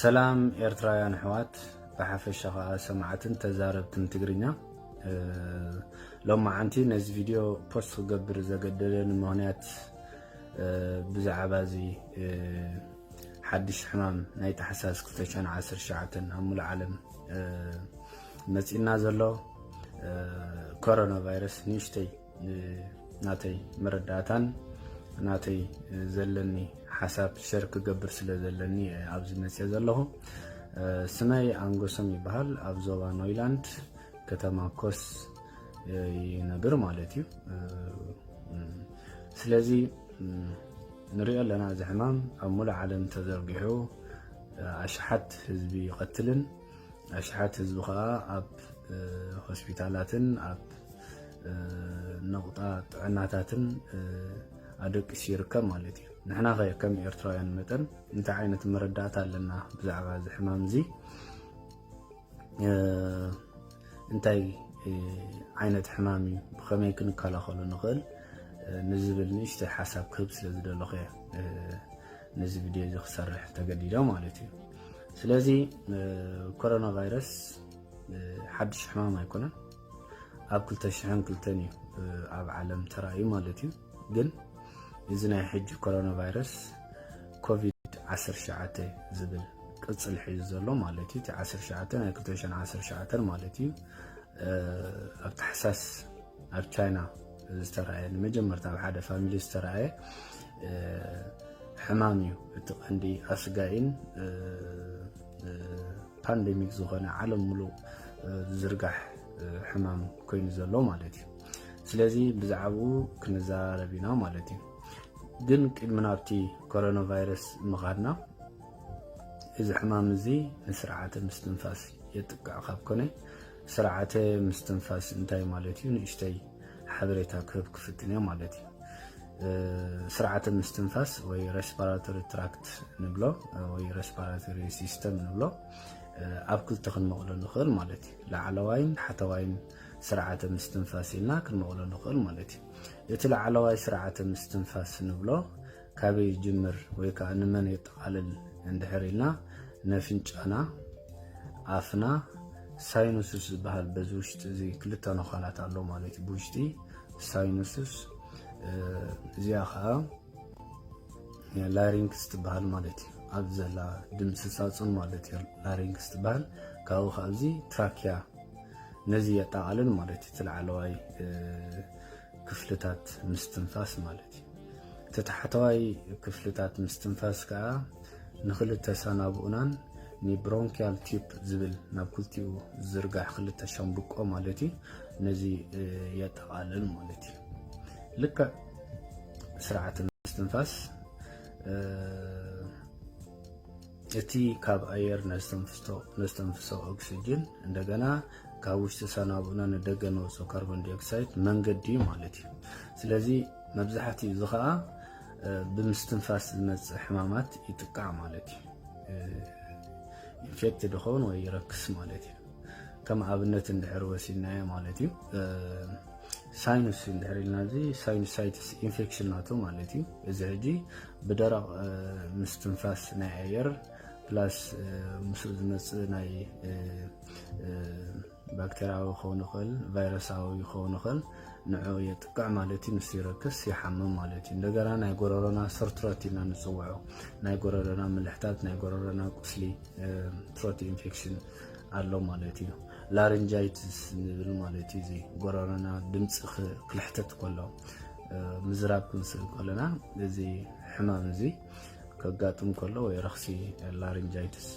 سلام إرترايان حوات بحفش سماعتن تزاربتن تقرينا لو ما عنتي نز فيديو بوست قبر زقدلن مهنيات بزعبازي حدش حمام نايت حساس كفتشان عصر شعتن هم العالم مسئنا زلو كورونا فيروس نيشتي ناتي مرداتان ناتي زلني حساب شركة قبر سلا زلني أبز مسيا زلهم سماي أنغوسم يبهال أبزوبا نويلاند كتما كوس ينقر مالتي سلازي نريد لنا زحمام أمول عالم تزرقحو أشحات حزبي قتلن أشحات حزب خاء أب هوسبيتالاتن أب نقطات عناتاتن أدوك سيركا مالتي نحنا غير كم إرترايان متن انت عينة مردات لنا بزعبا زحمام زي انتاي عينة حمامي بخمي كن كالا خلو نقل نزبل نشتي حساب كبس لزد اللغية نزبل دي خسرح تقديدا مالتي سلازي كورونا فيروس حدش حمام يكونن أب كل تشحن كل تاني أب عالم ترائي مالتي جن إذن يحج كورونا فيروس كوفيد 10 شعاتي زبل قصل حيز له مالتي 10 شعاتن اكتوشن 10 شعاتن مالتي اب تحساس اب تشاينا استرعي المجمرت اب حدا فاميلي استرعي حمامي عندي اسقاين بانديميك زغنا عالم ملو زرقح حمام كوين زلو مالتي سلازي بزعبو كنزاربينا مالتي جن كمنابتي كورونا فيروس مغادنا إذا حمام زي سرعة مستنفاس يتقع خابكوني سرعة مستنفاس انتاي مالتي ونشتي حبريتا كوب كفتنيا مالتي سرعة مستنفاس وي ريسبيراتوري تراكت نبلو وي ريسبيراتوري سيستم نبلو أبكل تخن مغلو نخل مالتي لعلوين حتى وين سرعة مستنفاس لنا كل مغلو نخل مالتي يتلع على واي سرعة مستنفاس نبلو كابي جمر ويكا نمن يتقلل عند حريلنا نفنجانا عفنا ساينوسوس بحال بزوشت زي كلتا نخالات علو مالتي بوشتي ساينوسوس زياخا لارينكس تبحال مالتي أبزلا دمسساتون مالتي لارينكس تبحال كاو خابزي تراكيا نزي يتقلل مالتي تلع على واي كفلتات مستنفاس مالتي تتحتواي كفلتات مستنفاس كا نخل تسانابونان ني برونكيال تيب زبل نابكلتيو زرقاح خل تشامبقو مالتي نزي يتقالل مالتي لك سرعة المستنفاس اتي كاب اير نستنفسو اكسجين عندنا كاوش تسانابونان ندغنو سو كربون دايوكسيد منغدي مالتي سلازي مبزحتي زخا بمستنفاس المص حمامات يتقع مالتي انفكتد هون ويركس مالتي كما ابنت اندحر وسينا مالتي ساينس اندحر لنازي ساينسايتس انفكشن ناتو مالتي ازاجي بدرق مستنفاس ناير بلاس مسوز مص ناي باكتيرياوي يكون خل فيروساوي يكون خل نوعو يتقع مالتي نسيركس يحمم مالتي እንደገና ናይ ጎረሮና ሰርትሮት ኢና ንጽውዖ ናይ ጎረሮና ምልሕታት ናይ ጎረሮና ቁስሊ ትሮት ኢንፌክሽን አሎ ማለት እዩ ላሪንጃይቲስ ንብል ማለት እዩ ጎረሮና ድምጽ ክልሕተት ከሎ ምዝራብ ክንስል ከለና እዚ ሕማም እዚ ከጋጥም ከሎ ወይ ረኽሲ ላሪንጃይቲስ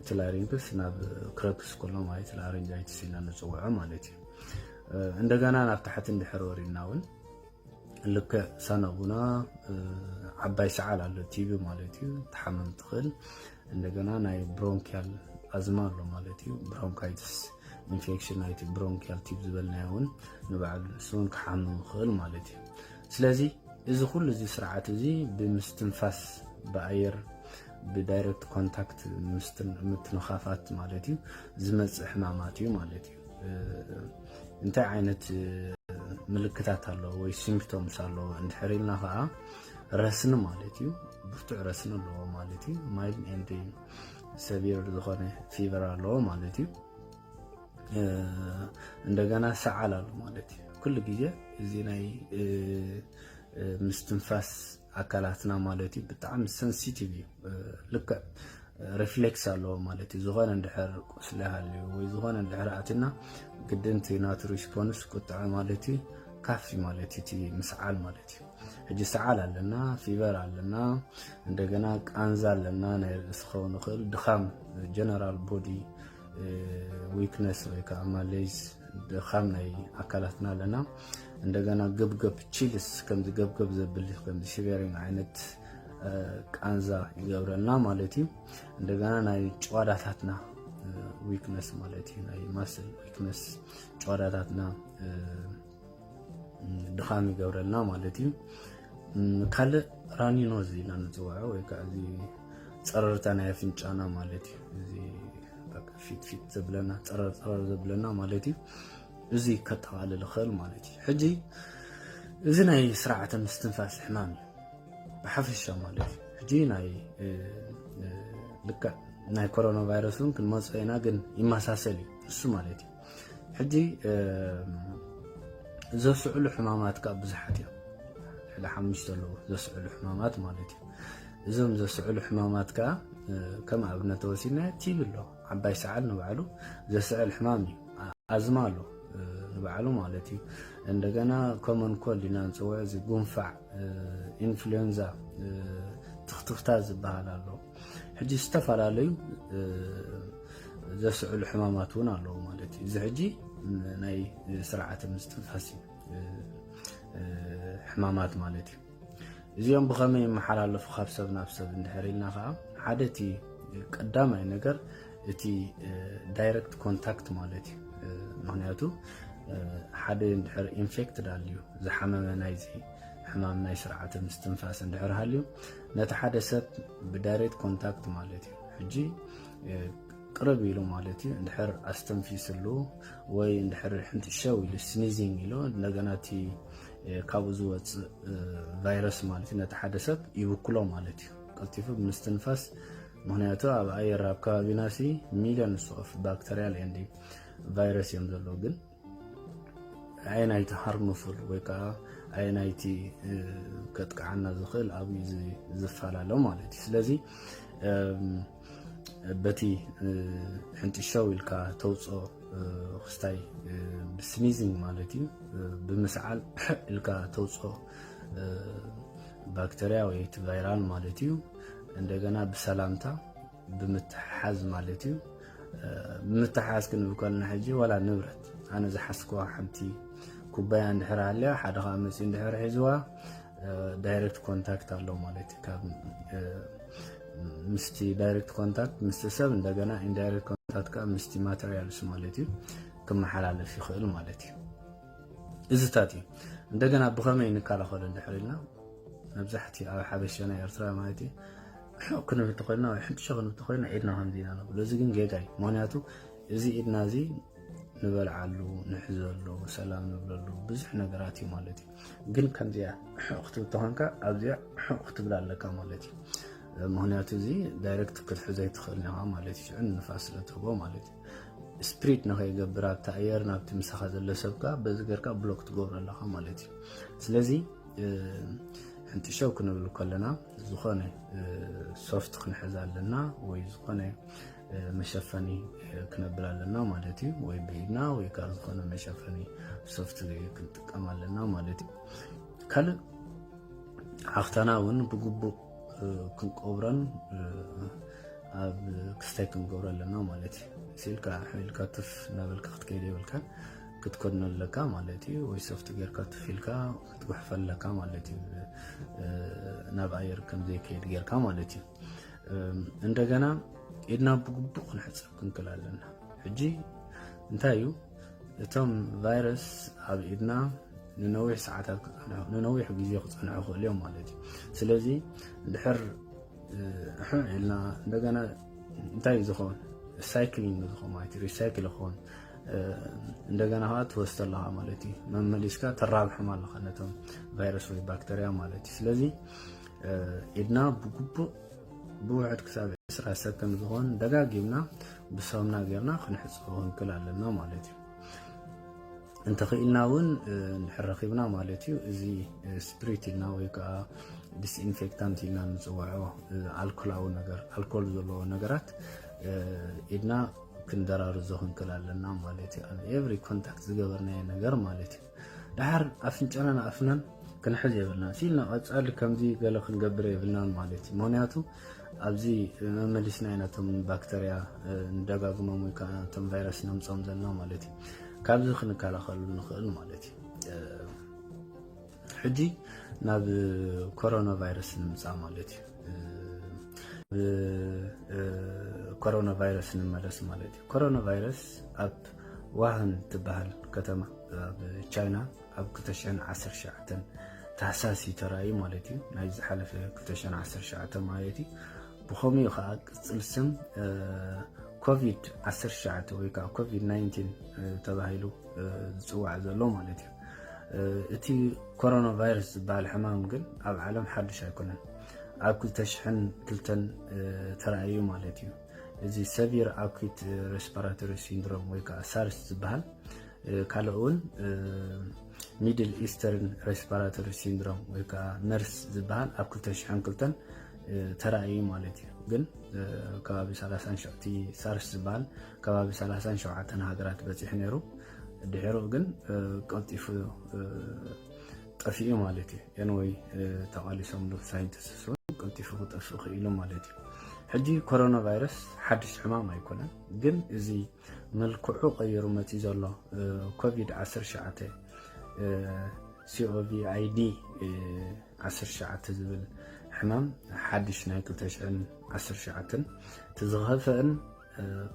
ትላሪንክስ ናብ ክረክስ ከሎ ማለት ላሪንጃይቲስ ኢና ንጽውዖ ማለት እዩ እንደገና ናብ ታሕት እንድሕርወሪናውን ልክ ሰነቡና ዓባይ ሰዓል አለ ቲቪ ማለት እዩ ተሐመም ትኽል እንደገና ናይ ብሮንኪያል አዝማ አለ ማለት እዩ ብሮንካይቲስ ኢንፌክሽን ናይቲ ብሮንኪያል ቲቪ ዝበልናውን ንባዕል እሱን ክሐመም ይኽእል ማለት እዩ ስለዚ እዚ ኩሉ እዚ ስርዓት እዚ ብምስትንፋስ በአየር بدايركت كونتاكت متنخافات مالتي زمص حماماتي مالتي انت عينت ملكتات الله وي سيمبتومز الله اند حريلنا فا ረስኒ ማለት እዩ ብርቱዕ ረስኒ ኣለዎ ማለት እዩ ማይልድ ኤንድ ሰቪር ዝኾነ ፊቨር ኣለዎ ማለት እዩ እንደገና ሰዓል ኣሎ ማለት እዩ ኩሉ ግዜ እዚ ናይ ምስትንፋስ ኣካላትና ማለት እዩ ብጣዕሚ ሴንሲቲቭ እዩ ልክዕ ሪፍሌክስ ኣለዎ ማለት እዩ ዝኾነ እንድሕር ቁስሊ ሃልዩ ወይ ዝኾነ እንድሕር ኣትና ግድንቲ ናቱ ሪስፖንስ ቁጥዐ ማለት እዩ ካፊ ማለት እቲ ምስዓል ማለት እዩ ሕጂ ሰዓል ኣለና ፊቨር ኣለና እንደገና ቃንዛ ኣለና ናይ ርእሲ ክኸውን ይኽእል ድኻም ጀነራል ቦዲ ዊክነስ ወይ ከዓ ማሌዝ ድኻም ናይ ኣካላትና ኣለና እንደገና ገብገብ ቺልስ ከምዚ ገብገብ ዘብል ከምዚ ሽቨሪንግ ዓይነት ቃንዛ ይገብረልና ማለት እዩ እንደገና ናይ ጨዋዳታትና ዊክነስ ማለት እዩ ናይ ማስል ዊክነስ ጨዋዳታትና ድኻም ይገብረልና ማለት እዩ ካልእ ራኒኖዝ ኢልና ንፅውዖ ወይ ከዓ እዚ ፀረርታ ናይ ኣፍንጫና ማለት እዩ እዚ ፊት ፊት ዘብለና ፀረር ፀረር ዘብለና ማለት እዩ እዚ ከጠቃልል ይኽእል ማለት እዩ ሕጂ እዚ ናይ ስርዓተ ምስትንፋስ ሕማም እዩ ብሓፈሻ ማለት እዩ ሕጂ ናይ ልክዕ ናይ ኮሮና ቫይረስ እውን ክንመፅኦ ኢና ግን ይመሳሰል እዩ እሱ ማለት እዩ ሕጂ ዘስዕሉ ሕማማት ከዓ ብዙሓት እዮም ሕሊ 5 ኣለዉ ዘስዕሉ ሕማማት ማለት እዩ እዞም ዘስዕሉ ሕማማት ከዓ ከም ኣብነት ተወሲድና ቲብ ኣሎ ዓባይ ሰዓል ንባዕሉ ዘስዕል ሕማም እዩ ኣዝማ ኣሎ ንባዕሉ ማለት እዩ እንደገና ኮመን ኮልድ ኢና ንፅውዕ እዚ ጉንፋዕ ኢንፍሉዌንዛ ትኽትኽታ ዝበሃል ኣሎ ሕጂ ዝተፈላለዩ ዘስዕሉ ሕማማት እውን ኣለዉ ማለት እዩ እዚ ሕጂ ናይ ስርዓተ ምስትንፋስ ሕማማት ማለት እዩ እዚኦም ብኸመይ ይመሓላለፉ ካብ ሰብ ናብ ሰብ እንድሕር ኢልና ከዓ ሓደ እቲ ቀዳማይ ነገር እቲ ዳይረክት ኮንታክት ማለት እዩ ምክንያቱ ሓደ እንድሕር ኢንፌክትድ ኣልዩ ዝሓመመ ናይዚ ሕማም ናይ ስርዓተ ምስትንፋስ እንድሕር ሃልዩ ነቲ ሓደ ሰብ ብዳይሬክት ኮንታክት ማለት እዩ ሕጂ ቅርብ ኢሉ ማለት እዩ እንድሕር ኣስተንፊስሉ ወይ እንድሕር ሕንትሸው ኢሉ ስኒዚንግ ኢሉ እንደገና እቲ ካብኡ ዝወፅእ ቫይረስ ማለት እዩ ነቲ ሓደ ሰብ ይብክሎ ማለት እዩ ቀልጢፉ ብምስትንፋስ ምክንያቱ ኣብ ኣየር ኣብ ከባቢና ሲ ሚልዮንስ ኦፍ ባክተሪያል ኤንድ ቫይረስ እዮም ዘለዉ ግን ዓይናይቲ ሃርምፉል ወይ ከዓ ዓይናይቲ ከጥቅዓና ዝኽእል ኣብዩ ዝፈላለ ማለት እዩ ስለዚ በቲ ሕንትሸው ኢልካ ተውፅኦ ክስታይ ብስኒዚንግ ማለት እዩ ብምስዓል ኢልካ ተውፅኦ ባክተሪያ ወይ እቲ ቫይራል ማለት እዩ እንደገና ብሰላምታ ብምትሓዝ ማለት እዩ ብምትሓዝ ክንብል ከለና ሕጂ ዋላ ንብረት ኣነ ዝሓስክዋ ሓንቲ ኩባያ እንድሕር ሃልያ ሓደ ከዓ መፅኡ እንድሕር ሒዝዋ ዳይሬክት ኮንታክት ኣለው ማለት እዩ ካብ ምስቲ ዳይሬክት ኮንታክት ምስቲ ሰብ እንደገና ኢንዳይሬክት ኮንታክት ከዓ ምስቲ ማቴሪያልስ ማለት እዩ ክመሓላለፍ ይኽእል ማለት እዩ እዚታት እዩ እንደገና ብኸመይ ንከላኸሎ እንድሕር ኢልና መብዛሕትኡ ኣብ ሓበሻና ኤርትራ ማለት እዩ ሕቕ ክንብል ተኾይና ወይ ሕንትሸ ክንብል ተኾይና ኢድና ከምዚ ኢና ንብሎ እዚ ግን ጌጋ እዩ ምክንያቱ እዚ ኢድና እዚ ንበልዓሉ ንሕዘሉ ሰላም ንብለሉ ብዙሕ ነገራት እዩ ማለት እዩ ግን ከምዚኣ ሕቕ ክትብል ተኾንካ ኣብዚኣ ሕቕ ክትብል ኣለካ ማለት እዩ ምክንያቱ እዚ ዳይሬክት ክትሕዘ ይትኽእል ኢኻ ማለት እዩ ሽዑ ንፋስ ስለትህቦ ማለት እዩ ስፕሪድ ንኸይገብር ኣብቲ ኣየር ናብቲ ምሳኻ ዘሎ ሰብካ በዚ ጌርካ ብሎክ ትገብሮ ኣለኻ ማለት እዩ ስለዚ ሕንትሸው ክንብል ከለና ዝኾነ ሶፍት ክንሕዝ ኣለና ወይ ዝኾነ መሸፈኒ ክነብል ኣለና ማለት እዩ ወይ ብኢድና ወይ ከዓ ዝኾነ መሸፈኒ ሶፍት ክንጥቀም ኣለና ማለት እዩ ካልእ ሓኽተና እውን ብግቡእ ክንቆብረን ኣብ ክስታይ ክንገብሮ ኣለና ማለት እዩ ሲልካ ሕልካ ትፍ ናበልካ ክትከይድ የብልካን ክትኮድኖ ኣለካ ማለት እዩ ወይ ሶፍት ጌርካ ትፍ ኢልካ ክትጉሕፈ ኣለካ ማለት እዩ ናብ ኣየር ከምዘይከይድ ጌርካ ማለት እዩ እንደገና ኢድና ብግቡእ ክንሕፀብ ክንክእል ኣለና ሕጂ እንታይ እዩ እቶም ቫይረስ ኣብ ኢድና ንነዊሕ ሰዓታት ንነዊሕ ግዜ ክፀንሑ ይኽእል እዮም ማለት እዩ ስለዚ እንድሕር ኢልና እንደገና እንታይ እዩ ዝኸውን ሳይክሊንግ ዝኸውን ማለት እዩ ሪሳይክል ይኸውን እንደገና ከዓ ትወስድ ኣለኻ ማለት እዩ መመሊስካ ተራብሖም ኣለኻ ነቶም ቫይረስ ወይ ባክተሪያ ማለት እዩ ስለዚ إدنا بوعد كساب 10 سكند زغون دقاقيمنا بصومنا غيرنا خنحصوهن كلالنا مالتي انت خيلنا ون نحرخيبنا مالتي زي سبريتنا ويكا ديسانفكتانت لنا نصوعو الكولاو نجر الكول زلو نجرات إدنا كندرار زغون كلالنا مالتي every contact زغورنا نجر مالتي دحر أفنجانا أفنان كنحز يبلنا سيلنا أسأل كمزي قالوا خنقبر يبلنا مالتي مونياتو أبزي مملسنا إناتهم بكتيريا ندقاقنا مويكا تم فيروس نمصام زلنا مالتي كابزي خنكالا خلو نخل مالتي حجي ناب كورونا فيروس نمصام مالتي كورونا فيروس نمالس مالتي كورونا فيروس أب واهن تبهل كتما بتشاينا أب كتشان 10 شعتن تحساسي تراي مالتي نايز حلف كتشان 10 شعتن مالتي بخومي خاك السم كوفيد 10 شعت ويكا كوفيد 19 تبهيلو زوع زلو مالتي اتي كورونا فيروس بالحمام قل اب عالم حدش يكونن اب كلتشحن كلتن تراي مالتي زي سيفير اكوت ريسبيراتوري سيندروم ويكا سارس زبال كالون ميدل ايسترن ريسبيراتوري سيندروم ويكا نرس زبال اب كلتشحن كلتن تراي مالتي ግን ከባቢ 30 ሸውቲ ሳርስ ዝባል ከባቢ 30 ሸውዓተን ሃገራት በፂሕ ነይሩ ድሕሩ ግን ቀልጢፉ ጠፊኡ ማለት እዩ የንወይ ተቃሊሶምሉ ሳይንቲስት ቀልጢፉ ጠፊኡ ክኢሉ ማለት እዩ ሕጂ ኮሮና ቫይረስ ሓድሽ ሕማም ኣይኮነን ግን እዚ መልክዑ ቀይሩ መፂ ዘሎ ኮቪድ 19 COVID 19 ዝብል حمام حدش نايكل تشعن 10 شعتن تزغفن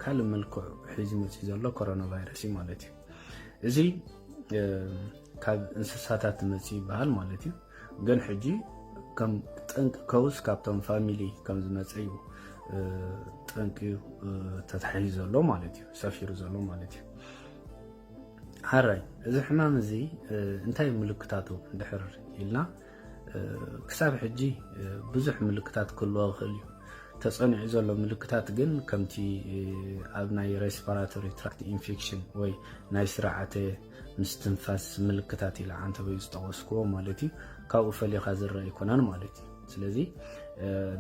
كل ملكو حزمت يزلو كورونا فيروس مالتي زي كاب انسساتات مصي بحال مالتي غن حجي كم طنق كوس كابتن فاميلي كم زمصيو طنق تتحيز زلو مالتي سفير زلو مالتي حراي اذا حمام زي انتي ملكتاتو دحر إلنا كساب حجي بزح ملكتات كله خليو تصنع زلو ملكتات جن كمتي أبناء ريسبيراتوري تراكت إنفكشن وي ناي سرعته مستنفاس ملكتات إلى عن تبي يستوسكو مالتي كاو فلي خازر يكونان مالتي سلزي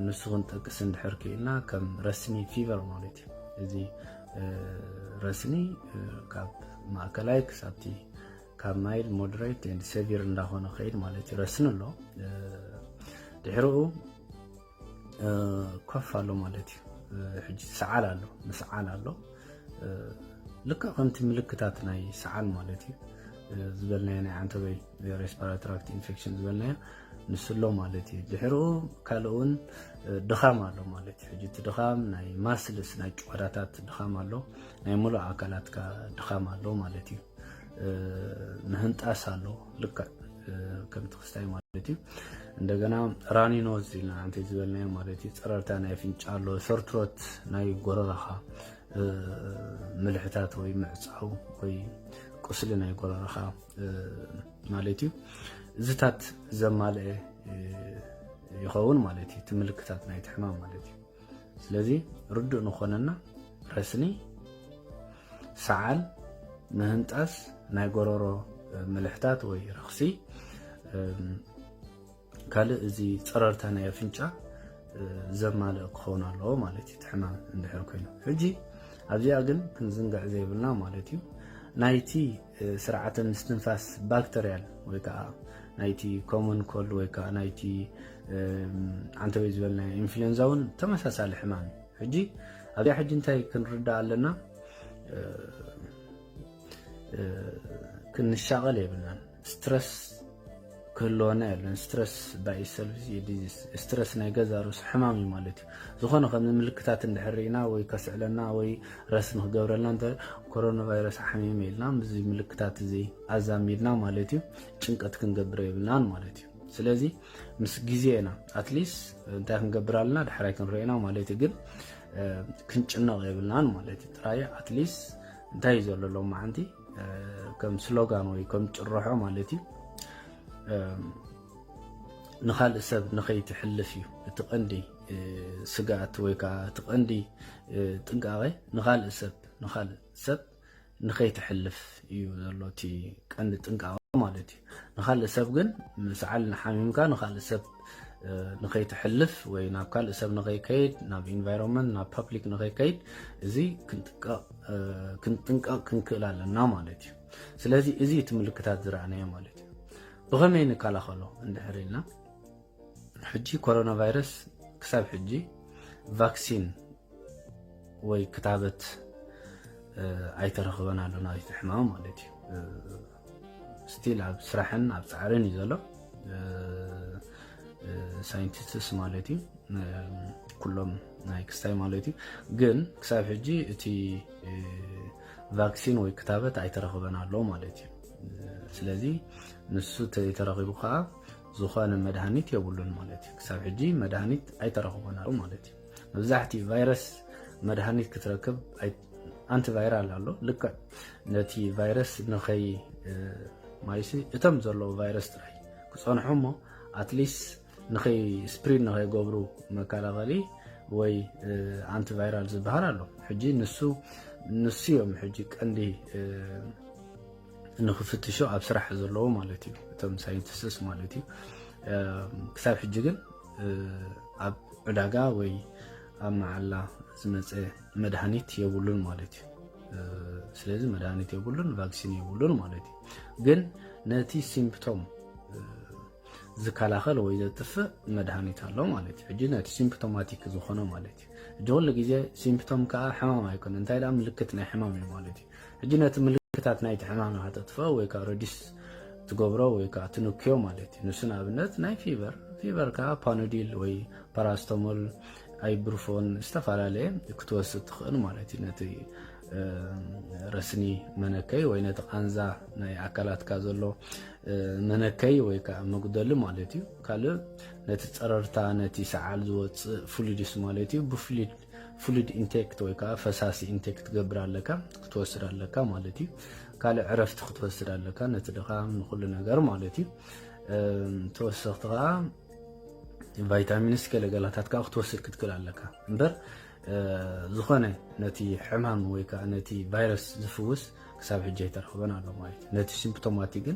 نسخن تقسم حركي لنا كم رسمي فيفر مالتي زي رسمي كاب ماكلايك سابتي كمايل مودريت اند سيفير እንዳሆነ خيد ማለት ይረስንሎ ድሕሪኡ ከፋሎ ማለት ሕጂ ሰዓል ኣሎ መስዓል ኣሎ ልክ ከምቲ ምልክታት ናይ ሰዓል ማለት ዝበልናዮ ናይ አንተበይ ሬስፒራቶሪ ትራክት ኢንፌክሽን ዝበልናዮ ንስሎ ማለት ድሕሪኡ ካልኡን ድኻም ኣሎ ማለት ሕጂ ድኻም ናይ ማስልስ ናይ ጭዋዳታት ድኻም ኣሎ ናይ ሙሉ አካላትካ ድኻም ኣሎ ማለት እዩ نهنتاس አለው ልክ ከም ተክስታይ ማለት እዩ እንደገና ራኒኖዝ ይልና አንተ ዝበልናዮ ማለት እዩ ፀረርታ ናይ ፍንጫ ኣሎ ሰርትሮት ናይ ጎረራኻ ምልሕታት ወይ ምዕጻው ወይ ቁስሊ ናይ ጎረራኻ ማለት እዩ ዝታት ዘማልአ ይኸውን ማለት እዩ ትምልክታት ናይ ሕማም ማለት እዩ ስለዚ ርዱእ ንኾነና ረስኒ ሰዓል نهنتاس ناي غورورو ملحتات وي رخصي كال ازي صررتا ناي فنچا زمال كخونا لو مالتي تحمام اندحر كاينو حجي ابزيا كن كنزنقع زيبلنا مالتي نايتي سرعه مستنفاس باكتيريال ويكا نايتي كومن كولد ويكا نايتي انت بيزبلنا انفلونزاون تمساسال حمام حجي ابي حجي انتي كنردا لنا كنشغل يبلنا ستريس كلنا يبلنا ستريس باي سيلف ديزيز ستريس نايغازاروس حمامي مالتي زخونه خم ملكتات اندحرينا وي كسعلنا وي راسن خغبرلنا انت كورونا فيروس حميم يلنا بزي ملكتات زي ازاميدنا مالتي ጭንቀት كنغبر يبلنا مالتي ስለዚህ ምስ ጊዜና አትሊስ እንታይ ክንገብራልና ድሕራይ ክንሪና ማለት ግን ክንጭነቕ ይብልናን ማለት ጥራይ አትሊስ እንታይ ዘሎ ማዓንቲ ከም ስሎጋን ወይ ከም ጭርሖ ማለት نخال السب نخي تحلفي تقندي سقات ويكا تقندي تنقاغي نخال السب نخي تحلف يوزلوتي قند تنقاغي مالتي نخال السب جن مسعل نحاميمكا نخال السب نخي تحلف وي ناب كال السب نخي كيد ناب انفايرومنت ناب بابليك نخي كيد زي كنتنقا كنكلالنا مالتي سلازي ازي تملكتات زرعنايا مالتي بغمين كالا خلو اندحريلنا حجي كورونا فيروس كساب حجي فاكسين وي كتابت اي ترخبنا لنا يتحمام مالتي ستيل عب سرحن عب سعرين يزلو ساينتيستس مالتي كلهم نايكستاي مالتي جن كساب حجي اتي فاكسين وي كتابت اي ترخبنا له مالتي سلازي نسو ترغيبو خا زخان مدهانيت يبولون مالتي كساب حجي مدهانيت اي ترخبنا مالتي مبزحتي فيروس مدهانيت كتركب اي انت فايرال الله لك نتي فيروس نخي مايسي اتم زلو فيروس تراي كصنحمو اتليست نخي سبريد نخي غبرو مكالغلي وي انت فايرال زبهر الله حجي نسو يوم حجي كاندي نخفتشو اب سرح زلو مالتي تم ساينتستس مالتي كساب حجي جن اب عداغا وي اما الله زمص مدهانيت يبولون مالتي سلازي مدهانيت يبولون فاكسين يبولون مالتي جن نتي سيمبتوم زكالاخل وي زطف مدهانيت الله مالتي حجي نتي سيمبتوماتيك زخونه مالتي جول غيزه سيمبتوم كا حمام ايكون انتي دا ملكت ناي حمام مالتي حجي نتي ملكتات ناي حمام هاتطفا وي كا ريديس تغبرو وي كا تنوكيو مالتي نسنا ابنت ناي فيبر كا بانوديل وي باراستامول ايبروفون استفعلالي كتوسط تخن مالتي نتي رسني منكي وي نت قنزا ناي اكلات كازلو منكي وي كا مغدل مالتي قال نت تصررتا نتي سعال زوص فلويدس مالتي فلويد انتيك وي كا فساسي انتيك تغبرالك كتوسرالك مالتي قال عرفت كتوسرالك نت دخا من كل نجار مالتي توسختها فيتامين سكيل غلطات كا توسر كتكلالك امبر زخونه نتي حمام وي كا نتي فيروس زفوس كساب حجي ترخبنا له مالتي نتي سيمبتوماتيكن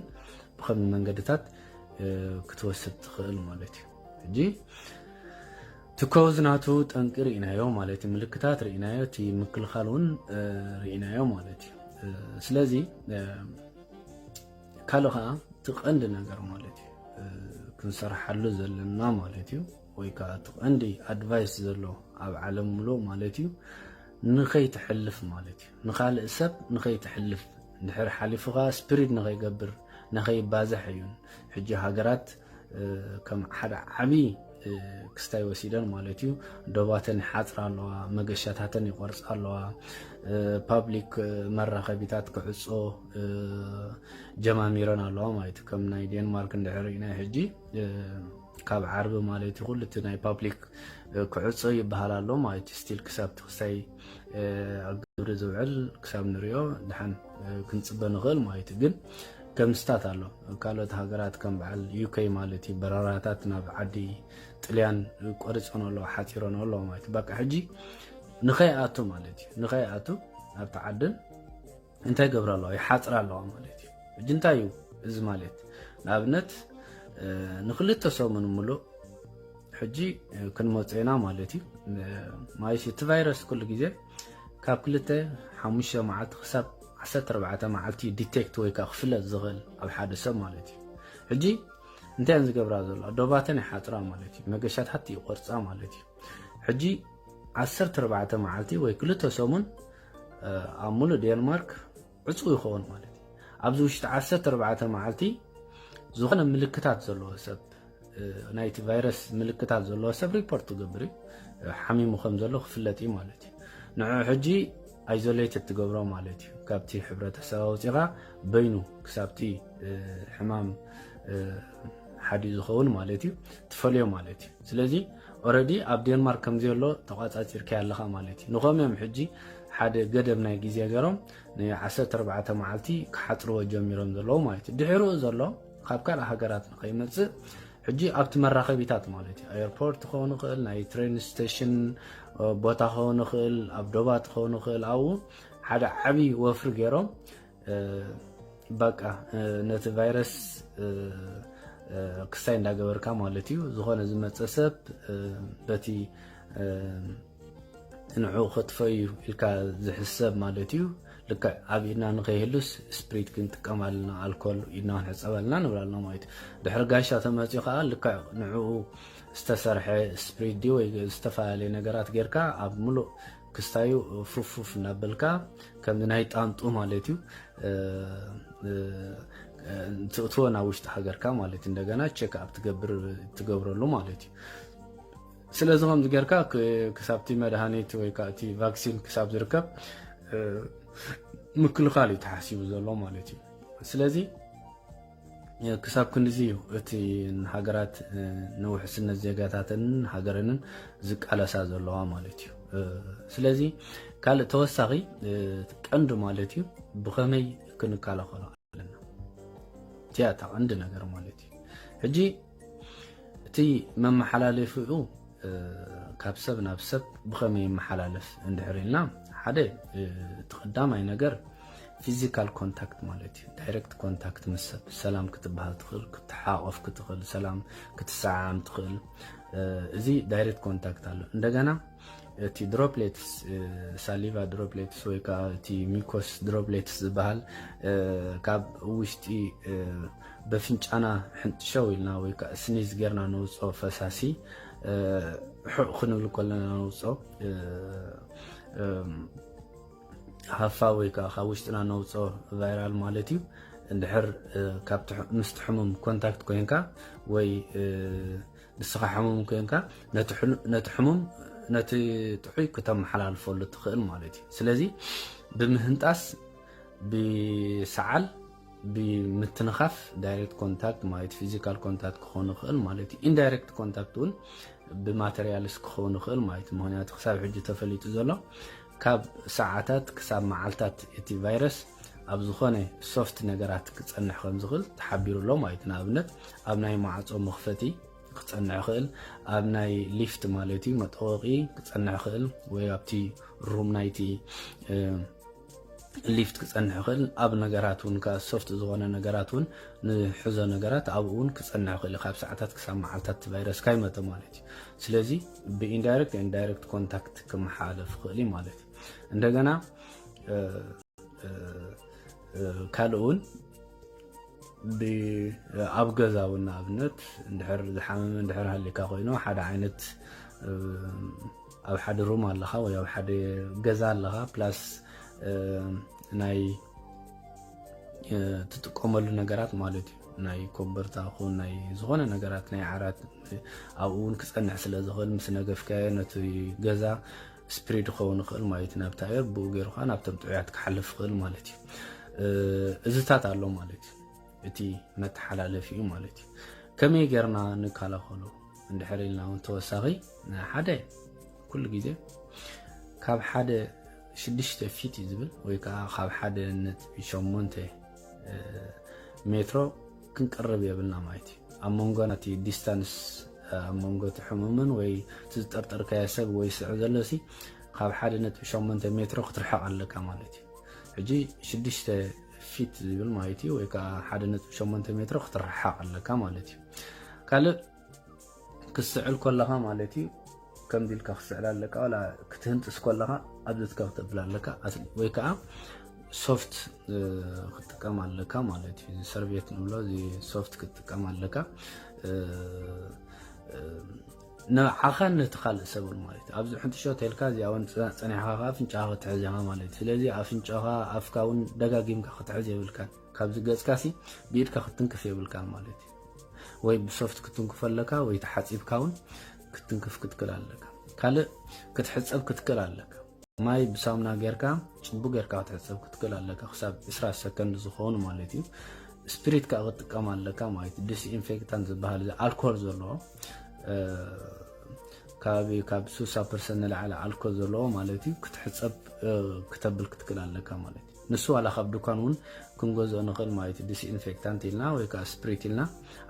بخم منغدتات كتوسد تخيل مالتي جي تكوزناتو تنقر ينايو مالتي ملكتات رينايو تي مكلخالون رينايو مالتي سلازي كالوها تقند نغير مالتي كنسرحلو زلنا مالتي وي كا تقندي ادفايس زلو اب عالم ملو مالتي نخي تحلف مالتي نخال سب نخي تحلف نحر حليفها سبريد نخي يقبر نخي بازح عيون حجي هاجرات كم حد عبي كستاي وسيدان مالتيو دوباتن حاطر الله مغشاتاتن يقرص الله بابليك مره خبيتات كعصو جماميرن الله مايت كم ناي دنمارك ندحرينا حجي كاب عرب مالتي كلت ناي بابليك كعصو يبحال الله مايت ستيل كساب تخساي اغبر زوعل كساب نريو دحن كنصب نغل مايت جن كم ستات الله قالت هاجرات كم بعل يوكي مالتي براراتات ناب عدي طليان قرصون الله حاتيرون الله مايت باك حجي نخياتو مالتي نخياتو اب تعدل انت يغبر الله يحاطر الله مالتي جنتايو از مالت لابنت نخلت سومن ملو حجي كنموصينا مالتي مايشي فيروس كل غيزه كابكلته 5 معات حساب 14 معلتي ديتكت وي كخفله زغل او حادثه مالتي حجي انت انز غبرا زل دوباتن حاطرا مالتي مغشات حتى يقرصا مالتي حجي 14 معلتي وي كلته سومن امول دنمارك عصو يخون مالتي ابزوش 14 معلتي زغنا ملكتات زلو سب نايت فيروس ملكتات زلو سب ريبورت غبري حميم خم زلو خفلتي مالتي نعو حجي ايزوليتد تغبرو مالتي كابتي حبرتسب وصيغا بينو كسابتي حمام حدي زخون مالتي تفليو مالتي سلازي اوريدي اب دنمارك كم زيلو تقاصاتير كيالخا مالتي نخمم حجي حدا قدم ناي غيزي غيرهم ني 14 معلتي كحطرو جميرهم زلو مالتي دحيرو زلو خاب كلا هاجرات نقيمص ሕጂ ኣብቲ መራኸቢታት ማለት እዩ ኤርፖርት ክኸውን ይኽእል ናይ ትሬን ስቴሽን ቦታ ክኸውን ይኽእል ኣብ ዶባት ክኸውን ይኽእል ኣብኡ ሓደ ዓብዪ ወፍሪ ገይሮም በቃ ነቲ ቫይረስ ክሳይ እንዳገበርካ ማለት እዩ ዝኾነ ዝመፀ ሰብ በቲ ንዕኡ ክጥፈዩ ኢልካ ዝሕሰብ ማለት እዩ ልክዕ ኣብ ኢድና ንኸይህሉስ ስፕሪት ክንጥቀም ኣለና ኣልኮል ኢድና ክንሕፀብ ኣለና ንብል ኣለና ማለት እዩ ድሕሪ ጋሻ ተመፅኡ ከዓ ልክዕ ንዕኡ ዝተሰርሐ ስፕሪት ዲ ወይ ዝተፈላለየ ነገራት ጌርካ ኣብ ሙሉእ ክስታዩ ፉፍፉፍ እናበልካ ከምዚ ናይ ጣንጡ ማለት እዩ ትእትዎ ናብ ውሽጢ ሃገርካ ማለት እዩ እንደገና ቼክ ኣፕ ትገብረሉ ማለት እዩ ስለዚ ከምዚ ጌርካ ክሳብቲ መድሃኒት ወይ ከዓ እቲ ቫክሲን ክሳብ ዝርከብ ምክልኻል እዩ ተሓሲቡ ዘሎ ማለት እዩ ስለዚ ክሳብ ክንዚ እዩ እቲ ሃገራት ንውሕስነት ዜጋታትን ሃገረንን ዝቃለሳ ዘለዋ ማለት እዩ ስለዚ ካልእ ተወሳኺ ቀንዲ ማለት እዩ ብኸመይ ክንከላኸሎ ኣለና እቲያ እታ ቀንዲ ነገር ማለት እዩ ሕጂ እቲ መመሓላለፊኡ ካብ ሰብ ናብ ሰብ ብኸመይ ይመሓላለፍ እንድሕር ኢልና ሓደ እቲ ቀዳማይ ነገር ፊዚካል ኮንታክት ማለት እዩ ዳይሬክት ኮንታክት ምስ ሰብ ሰላም ክትበሃል ትኽእል ክትሓቆፍ ክትኽእል ሰላም ክትሰዓም ትኽእል እዚ ዳይሬክት ኮንታክት ኣሎ እንደገና እቲ ድሮፕሌትስ ሳሊቫ ድሮፕሌትስ ወይ ከዓ እቲ ሚኮስ ድሮፕሌትስ ዝበሃል ካብ ውሽጢ በፍንጫና ሕንጥሸው ኢልና ወይ ከዓ ስኒዝ ጌርና ነውፅኦ ፈሳሲ ሕቕ ክንብል ከለና ነውፅኦ ሃፋ ወይ ከዓ ካብ ውሽጥና ነውፅኦ ቫይራል ማለት እዩ እንድሕር ካብቲ ምስቲ ሕሙም ኮንታክት ኮይንካ ወይ ንስኻ ሕሙም ኮይንካ ነቲ ሕሙም ነቲ ጥዑይ ክተመሓላልፈሉ ትኽእል ማለት እዩ ስለዚ ብምህንጣስ ብሰዓል ብምትንኻፍ ዳይሬክት ኮንታክት ማለት ፊዚካል ኮንታክት ክኸውን ይኽእል ማለት እዩ ኢንዳይሬክት ኮንታክት እውን ብማቴሪያልስ ክኸውን ይኽእል ማለት እዩ ምክንያቱ ክሳብ ሕጂ ተፈሊጡ ዘሎ ካብ ሰዓታት ክሳብ መዓልታት እቲ ቫይረስ ኣብ ዝኾነ ሶፍት ነገራት ክፀንሕ ከም ዝኽእል ተሓቢሩሎ ማለት እዩ ንኣብነት ኣብ ናይ ማዕፆ መኽፈቲ ክፀንሕ ይኽእል ኣብ ናይ ሊፍት ማለት እዩ መጠወቂ ክፀንሕ ይኽእል ወይ ኣብቲ ሩም ናይቲ ሊፍት ክፀንሕ ይኽእል ኣብ ነገራት እውን ካብ ሶፍት ዝኾነ ነገራት እውን ንሕዞ ነገራት ኣብኡ እውን ክፀንሕ ይኽእል ካብ ሰዓታት ክሳብ መዓልታት ቫይረስ ካይመጠ ማለት እዩ ስለዚ ብኢንዳይሬክት ኢንዳይሬክት ኮንታክት ክመሓላለፍ ይኽእል ማለት እዩ እንደገና ካልእ እውን ኣብ ገዛ እውን ንኣብነት እንድሕር ዝሓመመ እንድሕር ሃሊካ ኮይኑ ሓደ ዓይነት ኣብ ሓደ ሩም ኣለኻ ወይ ኣብ ሓደ ገዛ ኣለኻ ፕላስ ናይ ትጥቀመሉ ነገራት ማለት እዩ ናይ ኮምበርታ ኹን ናይ ዝኾነ ነገራት ናይ ዓራት ኣብኡ እውን ክፀንሕ ስለ ዝኽእል ምስ ነገፍካዮ ነቲ ገዛ ስፕሪድ ክኸውን ይኽእል ማለት እዩ ናብታ እየር ብኡ ገይሩካ ናብቶም ጥዑያት ክሓልፍ ይኽእል ማለት እዩ እዝታት ኣሎ ማለት እዩ እቲ መተሓላለፊ እዩ ማለት እዩ ከመይ ጌርና ንከላኸሎ እንድሕር ኢልና እውን ተወሳኺ ሓደ ኩሉ ግዜ ካብ ሓደ 6 ፊት ዝብል ወይ ከዓ ካብ 1.8 ሜትሮ ክንቀርብ የብልና ማለት እዩ ኣብ መንጎ ናቲ ዲስታንስ ኣብ መንጎ እቲ ሕሙምን ወይ ዝጠርጠርካዮ ሰብ ወይ ስዕ ዘሎሲ ካብ 1.8 ሜትሮ ክትርሕቕ ኣለካ ማለት እዩ ሕጂ 6 ፊት ዝብል ማለት እዩ ወይ ከዓ 1.8 ሜትሮ ክትርሕቕ ኣለካ ማለት እዩ ካልእ ክስዕል ከለኻ ማለት እዩ ከምዚ ኢልካ ክስዕል ኣለካ ወላ ክትህንጥስ ከለኻ ኣብዚትካ ክትብል ኣለካ ወይ ከዓ ሶፍት ክትጥቀም ኣለካ ማለት እዩ ሰርቤት ንብሎ እዚ ሶፍት ክትጥቀም ኣለካ ንዓኻን ነቲ ካልእ ሰብ ማለት እዩ ኣብዚ ሕንጥሾ ተልካ እዚኣውን ፀኒሕኻ ኣፍንጫኻ ክትሕዝ ኢኻ ማለት እዩ ስለዚ ኣፍንጫኻ ኣፍካ እውን ደጋጊምካ ክትሕዝ የብልካን ካብዚ ገፅካሲ ብኢድካ ክትንክፍ የብልካን ማለት እዩ ወይ ብሶፍት ክትንክፍ ኣለካ ወይ ተሓፂብካ እውን ክትንክፍ ክትክል ኣለካ ካልእ ክትሕፀብ ክትክል ኣለካ ማይ ብሳሙና ጌርካ ፅቡቅ ጌርካ ክትሕፀብ ክትክል ኣለካ ክሳብ 20 ሰከንድ ዝኸውን ማለት እዩ ስፒሪት ካ ክትጥቀም ኣለካ ማለት እዩ ዲስኢንፌክታንት ዝበሃል ኣልኮል ዘለዎ ካብ 60% ንላዕሊ ኣልኮል ዘለዎ ማለት እዩ ክትሕፀብ ክተብል ክትክል ኣለካ ማለት እዩ ንሱ ዋላ ካብ ድኳን እውን ክንገዝኦ ንኽእል ማለት እዩ ዲስኢንፌክታንት ኢልና ወይ ከዓ ስፕሪት ኢልና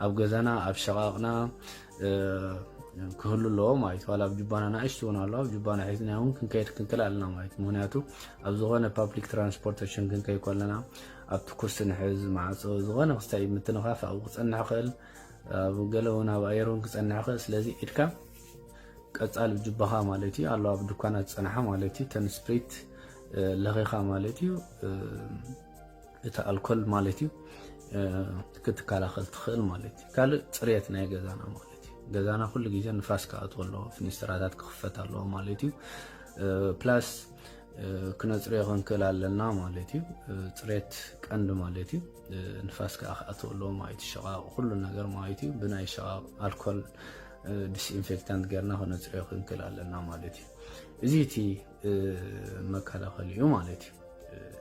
ኣብ ገዛና ኣብ ሸቓቕና ክህሉ ኣለዎ ማለት ዋላ ኣብ ጅባና ንእሽቲ እውን ኣሎ ኣብ ጅባና ሒዝና እውን ክንከይድ ክንክል ኣለና ማለት ምክንያቱ ኣብ ዝኾነ ፓብሊክ ትራንስፖርቴሽን ክንከይድ ከለና ኣብቲ ኩርሲ ንሕዝ ማዕፆ ዝኾነ ክስታይ ምትንኻፍ ኣብኡ ክፀንሕ ክእል ኣብ ገለ እውን ኣብ ኣየር እውን ክፀንሕ ክእል ስለዚ ኢድካ ቀፃል ጅባኻ ማለት እዩ ኣሎ ኣብ ድኳናት ፀንሓ ማለት እዩ ተን ስፕሪት ለኺኻ ማለት እዩ እቲ ኣልኮል ማለት እዩ ክትከላኸል ትኽእል ማለት እዩ ካልእ ፅሬት ናይ ገዛና ማለት እዩ ገዛና ኩሉ ግዜ ንፋስ ክኣትዎ ኣለዎ ፍኒስትራታት ክኽፈት ኣለዎ ማለት እዩ ፕላስ ክነፅርዮ ክንክእል ኣለና ማለት እዩ ፅሬት ቀንዲ ማለት እዩ ንፋስ ከዓ ክኣትዎ ኣለዎ ማለት እዩ ሸቓቕ ኩሉ ነገር ማለት እዩ ብናይ ሸቓቕ ኣልኮል ዲስኢንፌክታንት ጌርና ክነፅርዮ ክንክእል ኣለና ማለት እዩ እዚ እቲ መከላኸሊ እዩ ማለት እዩ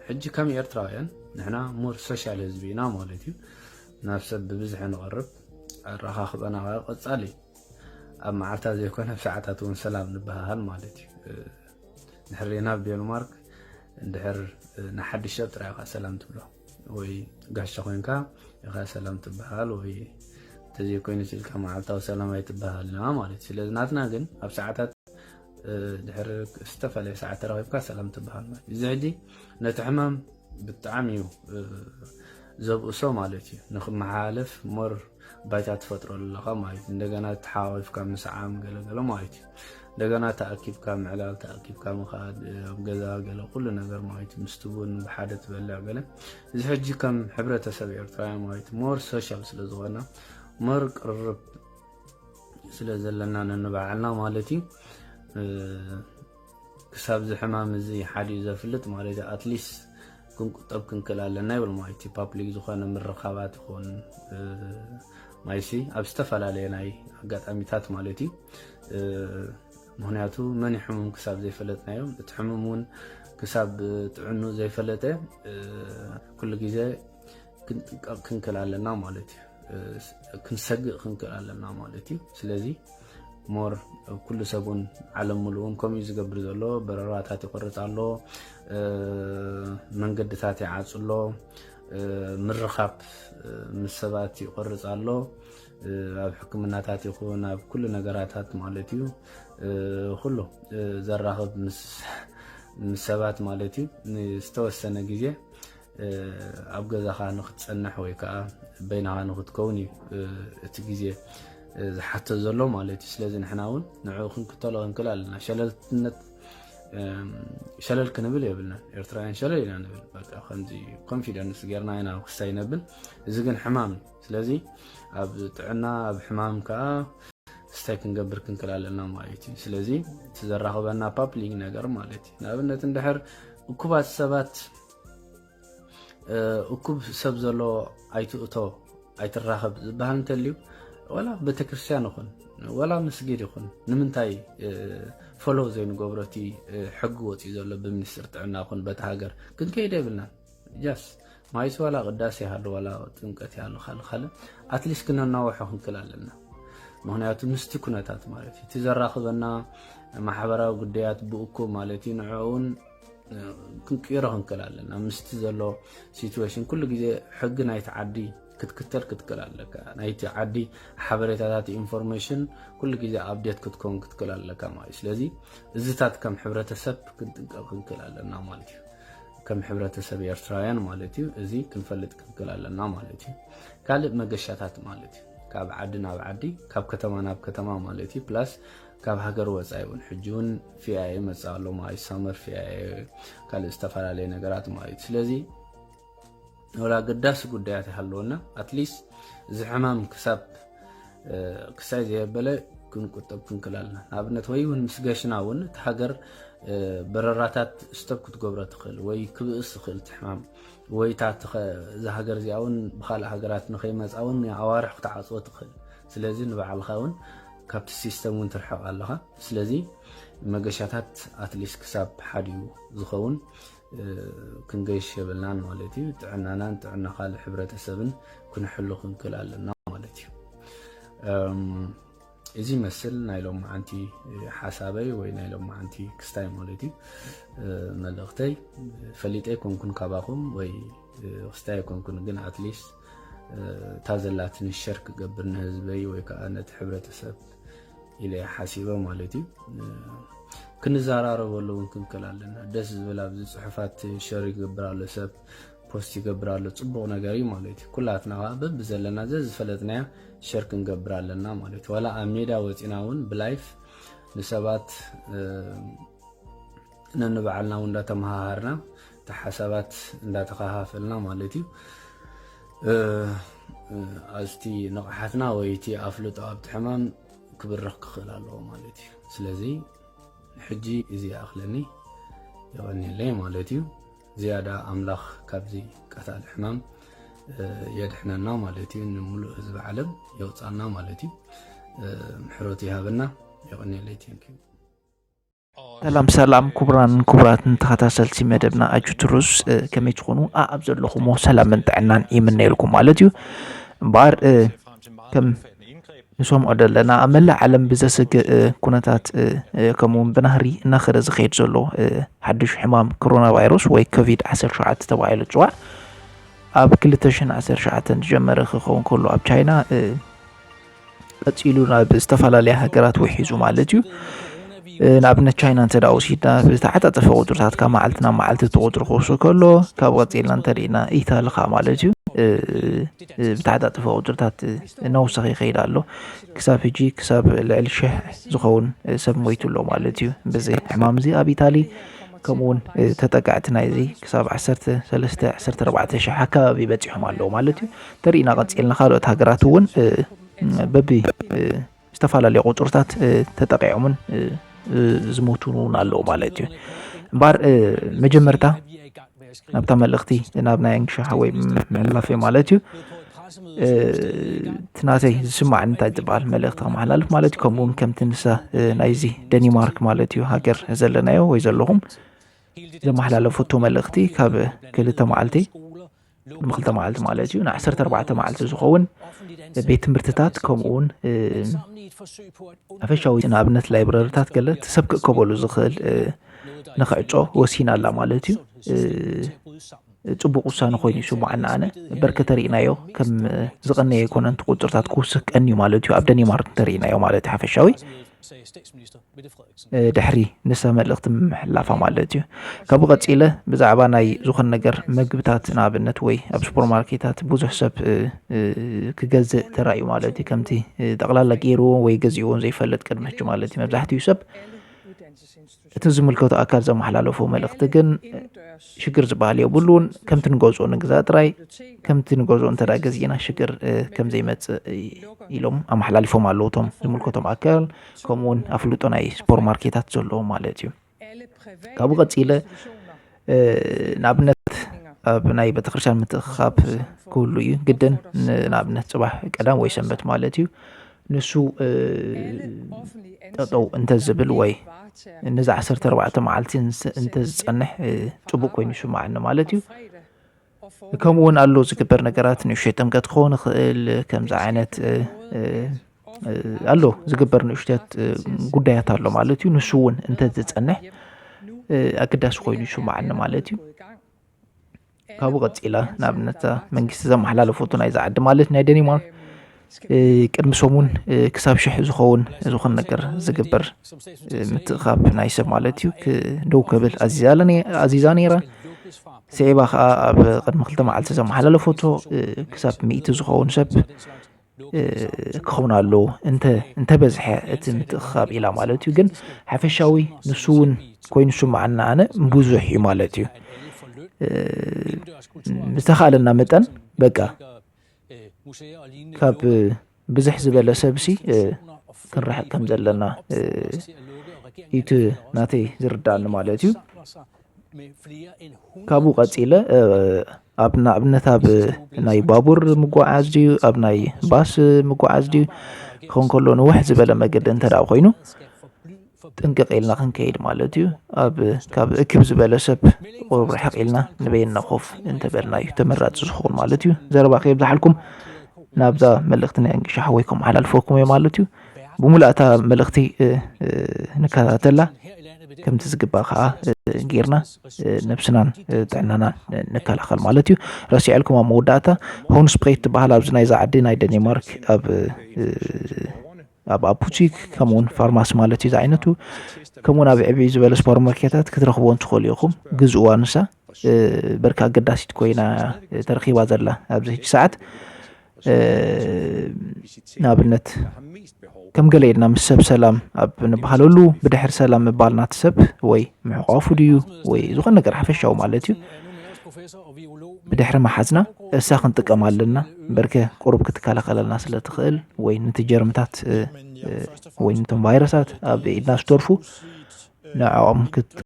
ሕጂ ከም ኤርትራውያን ንሕና ሞር ሶሻል ህዝቢ ኢና ማለት እዩ ናብ ሰብ ብብዝሒ ንቐርብ ኣረኻኽበና ቀፃሊ ኣብ መዓልታት ዘይኮነ ኣብ ሰዓታት እውን ሰላም ንበሃሃል ማለት እዩ ድሕር ናብ ዴንማርክ እንድሕር ንሓድሽ ሰብ ጥራይ ኢኻ ሰላም ትብሎ ወይ ጋሻ ኮይንካ ኢኻ ሰላም ትበሃል ወይ ተዘይኮይኑ ሲልካ መዓልታዊ ሰላም ኣይትበሃልና ማለት እዩ ስለዚ ናትና ግን ኣብ ሰዓታት ድሕሪ ዝተፈለየ ሰዓት ተረኺብካ ሰላም ትበሃል ማለት እዩ እዚ ሕጂ ነቲ ሕማም ብጣዕሚ እዩ ዘብእሶ ማለት እዩ ንክመሓላለፍ ሞር ባይታ ትፈጥረሉ ኣለኻ ማለት እዩ እንደገና ተሓዋዊፍካ ምስዓም ገለገለ ማለት እዩ እንደገና ተኣኪብካ ምዕላል ተኣኪብካ ምኻድ ኣብ ገዛ ገለ ኩሉ ነገር ማለት እዩ ምስቲ ቡን ብሓደ ትበልዕ ገለ እዚ ሕጂ ከም ሕብረተሰብ ኤርትራውያን ማለት እዩ ሞር ሶሻል ስለ ዝኾነ ሞር ቅርርብ ስለ ዘለና ነንባዓልና ማለት እዩ ክሳብ ዚ ሕማም እዚ ሓዲኡ ዘፍልጥ ማለት እዩ ኣትሊስት ክንቁጠብ ክንክእል ኣለና ይብል ማለት እዩ ፓብሊክ ዝኾነ ምርኻባት ይኹን ማይሲ ኣብ ዝተፈላለየ ናይ ኣጋጣሚታት ማለት እዩ ምክንያቱ መን ሕሙም ክሳብ ዘይፈለጥናዮም እቲ ሕሙም እውን ክሳብ ጥዕኑ ዘይፈለጠ ኩሉ ግዜ ክንጥንቀቕ ክንክእል ኣለና ማለት እዩ ክንሰግእ ክንክእል ኣለና ማለት እዩ ስለዚ ሞር ኩሉ ሰቡን ዓለም ሙሉውን ከምኡ ዝገብር ዘሎ በረራታት ይቆርፅ ኣሎ መንገድታት ይዓፅ ኣሎ ምርኻብ ምስ ሰባት ይቆርፅ ኣሎ ኣብ ሕክምናታት ይኹን ኣብ ኩሉ ነገራታት ማለት እዩ ኩሉ ዘራኽብ ምስ ሰባት ማለት እዩ ንዝተወሰነ ግዜ ኣብ ገዛኻ ንክትፀንሕ ወይ ከዓ በይናኻ ንክትከውን እዩ እቲ ግዜ ዝሓተ ዘሎ ማለት እዩ ስለዚ ንሕና እውን ንዕኡ ክንክተሎ ክንክእል ኣለና ሸለልትነት ሸለል ክንብል የብልና ኤርትራውያን ሸለል ኢና ንብል በቃ ከምዚ ኮንፊደንስ ጌርና ኢና ክስታይ ነብል እዚ ግን ሕማም እዩ ስለዚ ኣብ ጥዕና ኣብ ሕማም ከዓ ስታይ ክንገብር ክንክእል ኣለና ማለት እዩ ስለዚ ትዘራኽበና ፓብሊክ ነገር ማለት እዩ ንኣብነት እንድሕር እኩባት ሰባት እኩብ ሰብ ዘሎ ኣይትእቶ ኣይትራኸብ ዝበሃል እንተልዩ ወላ ቤተክርስትያን ይኹን ወላ መስጊድ ይኹን ንምንታይ ፎሎ ዘይንገብሮ እቲ ሕጊ ወፂኡ ዘሎ ብሚኒስትር ጥዕና ይኹን በቲ ሃገር ክንከይድ የብልናን ጃስ ማይስ ወላ ቅዳሴ ይሃሉ ወላ ጥምቀት ይሃሉ ካልእ ኣትሊስት ክነናውሖ ክንክእል ኣለና ምክንያቱ ምስቲ ኩነታት ማለት እዩ እቲ ዘራኽበና ማሕበራዊ ጉዳያት ብእኩብ ማለት እዩ ንዕኡን ክንቅይሮ ክንክእል ኣለና ምስቲ ዘሎ ሲትዌሽን ኩሉ ግዜ ሕጊ ናይቲ ዓዲ ክትክተል ክትክእል ኣለካ ናይቲ ዓዲ ሓበሬታታት ኢንፎርሜሽን ኩሉ ግዜ ኣብዴት ክትከውን ክትክእል ኣለካ ማለት እዩ ስለዚ እዚታት ከም ሕብረተሰብ ክንጥንቀቕ ክንክእል ኣለና ማለት እዩ ከም ሕብረተሰብ ኤርትራውያን ማለት እዩ እዚ ክንፈልጥ ክንክእል ኣለና ማለት እዩ ካልእ መገሻታት ማለት እዩ ካብ ዓዲ ናብ ዓዲ ካብ ከተማ ናብ ከተማ ማለት እዩ ፕላስ ካብ ሃገር ወፃኢ እውን ሕጂ እውን ፊአይ መፃ ኣሎ ማለት ሳመር ፊአይ ካልእ ዝተፈላለየ ነገራት ማለት እዩ ስለዚ ወላ ገዳሲ ጉዳያት ይሃለውና ኣትሊስት እዚ ሕማም ክሳይ ዘየበለ ክንቁጠብ ክንክእል ኣለና ንኣብነት ወይ እውን ምስ ገሽና እውን እቲ ሃገር በረራታት ስቶፕ ክትገብሮ ትኽእል ወይ ክብእስ ትኽእል እቲ ሕማም ወይ እዚ ሃገር እዚኣ እውን ብካልእ ሃገራት ንኸይመፃ እውን ኣዋርሕ ክትዓፅዎ ትኽእል ስለዚ ንባዕልካ እውን ካብቲ ሲስተም እውን ትርሕቕ ኣለኻ ስለዚ መገሻታት ኣትሊስት ክሳብ ሓዲኡ ዝኸውን ክንገይሽ የብልናን ማለት እዩ ጥዕናናን ጥዕና ካልእ ሕብረተሰብን ክንሕሉ ክንክእል ኣለና ማለት እዩ እዚ መስል ናይ ሎም ማዓንቲ ሓሳበይ ወይ ናይ ሎም ማዓንቲ ክስታይ ማለት እዩ መልእኽተይ ፈሊጠይ ኮንኩን ካባኹም ወይ ክስታይ ኮንኩን ግን ኣትሊስት ታዘላትን ሸር ክገብር ንህዝበይ ወይ ከዓ ነቲ ሕብረተሰብ ኢለ ሓሲበ ማለት እዩ ክንዘራረበሉ ክንክል ኣለና ደስ ዝብል ኣብዚ ጽሑፋት ሸር ይገብር ኣሎ ሰብ ፖስት ይገብር ኣሎ ጽቡቕ ነገር እዩ ማለት እዩ ኩላትና በብ ዘለና ዝፈለጥናያ ሸር ክንገብር ኣለና ማለት እዩ ወላ ኣብ ሜዳ ወፂና እውን ብላይፍ ንሰባት ነንበዓልና እውን እንዳተመሃርና ተሓሳባት እንዳተኸፋፈልና ማለት እዩ ኣስቲ ንቕሓትና ወይ እቲ ኣፍልጦ ኣብቲ ሕማም ክብርኽ ክኽእል ኣለዎ ማለት እዩ ስለዚ ሕጂ እዚ ኣኽለኒ ይቐኒለይ ማለት እዩ ዝያዳ ኣምላኽ ካብዚ ቀታሊ ሕማም የድሕነና ማለት እዩ ንሙሉእ ህዝቢ ዓለም የውፃና ማለት እዩ ምሕረት ይሃበና ይቐኒለይ ቴንኪዩ ሰላም ክቡራትን ተኸታተልቲ መደብና ኣጁትሩስ ከመይ ትኾኑ ኣብ ዘለኹሞ ሰላምን ጥዕናን ይምነየልኩም ማለት እዩ እምበር ከም ንሰምዖ ዘለና ኣብ መላእ ዓለም ብዘስግእ ኩነታት ከምኡውን ብናህሪ እናኸደ ዝኸይድ ዘሎ ሓድሽ ሕማም ኮሮና ቫይረስ ወይ ኮቪድ-19 ተባሂሉ ዝፅዋዕ ኣብ 2019 ዝጀመረ ክኸውን ከሎ ኣብ ቻይና ቀፂሉ ናብ ዝተፈላለያ ሃገራት ውሒዙ ማለት እዩ ንኣብነት ቻይና እንተደኣ ወሲድና ብተዓፃፀፈ ቁፅርታት ካብ መዓልቲ ናብ መዓልቲ ተቆፅሩ ክወስድ ከሎ ካብ ቀፂልና እንተሪእና ኢታሊ ኸ ማለት እዩ ብተዓፃፀፈ ቁፅርታት እናወሰኸ ይኸይድ ኣሎ ክሳብ ሕጂ ክሳብ ልዕሊ 1000 ዝኸውን ሰብ ሞይቱሎ ማለት እዩ በዚ ሕማም እዚ ኣብ ኢታሊ ከምኡውን ተጠቃዕቲ ናይዚ ክሳብ 13-14 ኣከባቢ በፂሖም ኣለዉ ማለት እዩ ተሪእና ቀፂልና ካልኦት ሃገራት እውን በቢ ዝተፈላለዩ ቁፅርታት ተጠቂዖምን ዝሞቱን ኣለዉ ማለት እዩ እምበር መጀመርታ ናብታ መልእኽቲ ናብ ናይ እንግሻ ወይ መሕላፈ ማለት እዩ ትናተይ ዝስማዕ እንታይ ዝበሃል መልእኽቲ ከመሓላልፍ ማለት እዩ ከምኡውን ከምቲ ንሳ ናይዚ ደኒማርክ ማለት እዩ ሃገር ዘለናዮ ወይ ዘለኹም ዘመሓላለፈቶ መልእኽቲ ካብ 2 መዓልቲ ንክልተ መዓልቲ ማለት እዩ ን14 መዓልቲ ዝኸውን ቤት ትምህርትታት ከምኡውን ኣፈሻዊ ንኣብነት ላይብረሪታት ገለ ሰብ ክእከበሉ ዝኽእል ንኽዕጮ ወሲና ኣላ ማለት እዩ ጽቡቕ ውሳነ ኮይኑ ይስማዓና ኣነ በርከ ተሪእናዮ ከም ዝቐነየ ኣይኮነን ቁፅርታት ክውስኽ ቀንዩ ማለት እዩ ኣብ ደኒማርክ ተሪእናዮ ማለት እዩ ሓፈሻዊ ድሕሪ ንሳ መልእኽቲ ምሕላፋ ማለት እዩ ካብኡ ቀፂለ ብዛዕባ ናይ ዝኾነ ነገር ምግብታት ንኣብነት ወይ ኣብ ሱፐርማርኬታት ብዙሕ ሰብ ክገዝእ ተራእዩ ማለት እዩ ከምቲ ጠቕላላ ገይርዎ ወይ ገዚእዎን ዘይፈልጥ ቅድሚ ሕጂ ማለት እዩ መብዛሕትኡ ሰብ እቲ ዝምልከቶ ኣካል ዘመሓላለፎ መልእኽቲ ግን ሽግር ዝበሃል የብሉን ከምቲ ንገዝኦ ንግዛእ ጥራይ ከምቲ ንገዝኦ እንተዳ ገዚእና ሽግር ከም ዘይመፅእ ኢሎም ኣመሓላሊፎም ኣለዉ እቶም ዝምልከቶም ኣካል ከምኡውን ኣፍልጦ ናይ ሱፐርማርኬታት ዘለዎም ማለት እዩ ካብኡ ቀፂለ ንኣብነት ኣብ ናይ ቤተክርስትያን ምትእኽኻብ ክህሉ እዩ ግድን ንኣብነት ፅባሕ ቀዳም ወይ ሰንበት ማለት እዩ ንሱ ጠጠው እንተዝብል ወይ ነዚ 14 መዓልቲ እንተዝፀንሕ ፅቡቅ ኮይኑ ይስማዓኒ ማለት እዩ ከምኡውን ኣሎ ዝግበር ነገራት ንእሽተይ ጥምቀት ክኸውን ይኽእል ከምዚ ዓይነት ኣሎ ዝግበር ንእሽተት ጉዳያት ኣሎ ማለት እዩ ንሱ እውን እንተዝፀንሕ ኣገዳሲ ኮይኑ ይስማዓኒ ማለት እዩ ካብኡ ቀፂላ ንኣብነት መንግስቲ ዘመሓላለፎቶ ናይ ዝዓዲ ማለት ናይ ደኒማርክ ቅድሚ ሰሙን ክሳብ 1000 ዝኸውን ዝኾነ ነገር ዝግበር ምትእኻብ ናይ ሰብ ማለት እዩ ደው ከብል ኣዚዛ ነይራ ስዒባ ከዓ ኣብ ቅድሚ 2 መዓልቲ ዘመሓላለፎቶ ክሳብ 100 ዝኸውን ሰብ ክኸውን ኣለዎ እንተበዝሐ እቲ ምትእኽኻብ ኢላ ማለት እዩ ግን ሓፈሻዊ ንሱ እውን ኮይኑ ይስማዓና ኣነ ብዙሕ እዩ ማለት እዩ ብዝተኻለና መጠን በቃ ካብ ብዙሕ ዝበለ ሰብሲ ክንርሕቕ ከም ዘለና ኢቱ ናተይ ዝርዳእኒ ማለት እዩ ካብኡ ቀፂለ ኣብ ንኣብነት ኣብ ናይ ባቡር ምጓዓዝ ድዩ ኣብ ናይ ባስ ምጓዓዝ ድዩ ክኸውን ከሎ ንውሕ ዝበለ መገዲ እንተደኣ ኮይኑ ጥንቅቕ ኢልና ክንከይድ ማለት እዩ ካብ እክብ ዝበለ ሰብ ርሕቕ ኢልና ንበይና ኮፍ እንተበልና እዩ ተመራፂ ዝኸውን ማለት እዩ ዘረባ ከይብዛሓልኩም ናብዛ መልእኽቲ ናይ እንግሻ ወይ ከመሓላልፈኩም ማለት እዩ بملأتا ملختي نكاتلا كم تزقبا خا غيرنا نفسنا طعنانا نكالخل مالتيو راسي علكم موداتا هون سبريت بحال ابزنا اذا عدينا دنمارك اب ابوتيك كمون فارماس مالتي زعينتو كمون اب ابي زبل سوبر ماركتات كترخبون تخوليكم غزوا نسا بركا قداسيت كوينا ترخيبا زلا ابزي ساعات نابنت كم قليلنا مسب سلام اب نبحالولو بدحر سلام مبالنا تسب وي معقافو ديو وي زغن نقر حفشاو مالتيو بدحر ما حزنا ساخن تقمالنا بركه قرب كتكالخلنا سلتخيل وي نتجرمتات وي نتم فيروسات اب إدنا ستورفو نعم كت